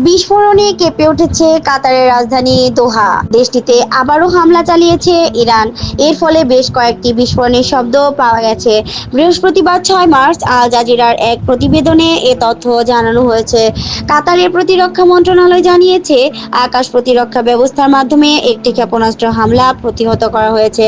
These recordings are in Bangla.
বিস্ফোরণে কেঁপে উঠেছে কাতারের রাজধানী দোহা। দেশটিতে আবারও হামলা চালিয়েছে ইরান। এর ফলে বেশ কয়েকটি বিস্ফোরণের শব্দ পাওয়া গেছে। বৃহস্পতিবার 6 মার্চ আল জাজিরার এক প্রতিবেদনে এ তথ্য জানানো হয়েছে। কাতারের প্রতিরক্ষা মন্ত্রণালয় জানিয়েছে, আকাশ প্রতিরক্ষা ব্যবস্থার মাধ্যমে একটি ক্ষেপণাস্ত্র হামলা প্রতিহত করা হয়েছে।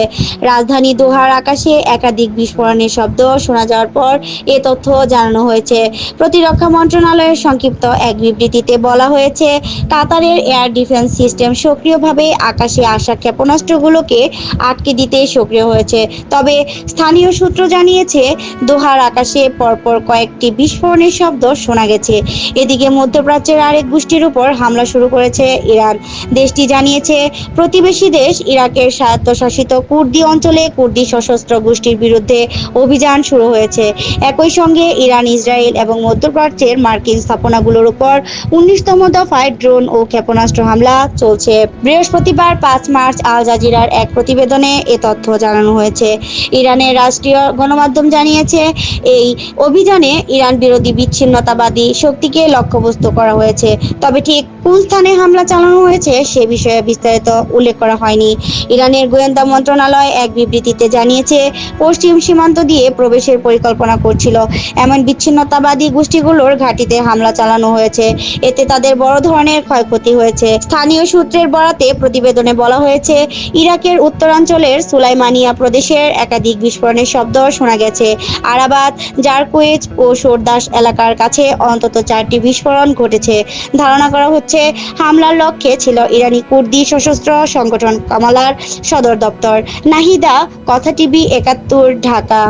রাজধানী দোহার আকাশে একাধিক বিস্ফোরণের শব্দ শোনা যাওয়ার পর এ তথ্য জানানো হয়েছে। প্রতিরক্ষা মন্ত্রণালয়ের সংক্ষিপ্ত এক বিবৃতিতে বলা হয়েছে, কাতারের এয়ার ডিফেন্স সিস্টেম সক্রিয়ভাবে আকাশে আসা ক্ষেপণাস্ত্রগুলোকে আটকে দিতে সক্রিয় হয়েছে। তবে স্থানীয় সূত্র জানিয়েছে, দোহার আকাশে পরপর কয়েকটি বিস্ফোরণের শব্দ শোনা গেছে। এদিকে মধ্যপ্রাচ্যের আরেক গোষ্ঠীর উপর হামলা শুরু করেছে ইরান। দেশটি জানিয়েছে, প্রতিবেশী দেশ ইরাকের স্বায়ত্তশাসিত কুর্দি অঞ্চলে কুর্দি সশস্ত্র গোষ্ঠীর বিরুদ্ধে অভিযান শুরু হয়েছে। একই সঙ্গে ইরান, ইসরায়েল এবং মধ্যপ্রাচ্যের মার্কিন স্থাপনাগুলোর উপর 19তম দফায় ড্রোন ও ক্ষেপণাস্ত্র হামলা চলছে। বৃহস্পতিবার 5 মার্চ আল জাজিরার এক প্রতিবেদনে এ তথ্য জানানো হয়েছে। ইরানের রাষ্ট্রীয় গণমাধ্যম জানিয়েছে, এই অভিযানে ইরান বিরোধী বিচ্ছিন্নতাবাদী শক্তিকে লক্ষ্যবস্তু করা হয়েছে। তবে ঠিক কোন স্থানে হামলা চালানো হয়েছে সে বিষয়ে বিস্তারিত উল্লেখ করা হয়নি। ইরানের গোয়েন্দা মন্ত্রণালয় এক বিবৃতিতে জানিয়েছে, পশ্চিম সীমান্ত দিয়ে প্রবেশের পরিকল্পনা করছিল এমন বিচ্ছিন্নতাবাদী গোষ্ঠীগুলোর ঘাঁটিতে হামলা চালানো হয়েছে। এতে তাদের বড় ধরনের ক্ষয়ক্ষতি হয়েছে। স্থানীয় সূত্রের বরাতে প্রতিবেদনে বলা হয়েছে, ইরাকের উত্তরাঞ্চলের সুলাইমানিয়া প্রদেশের একাধিক বিস্ফোরণের শব্দ শোনা গেছে। আরাবাদ, জারকুইজ ও সোরদাস এলাকার কাছে অন্তত 4টি বিস্ফোরণ ঘটেছে। ধারণা করা হচ্ছে, হামলার লক্ষ্যে ছিল ইরানি কুর্দি সশস্ত্র সংগঠন কামালার সদর দপ্তর। নাহিদা, কথা টিভি 71, ঢাকা।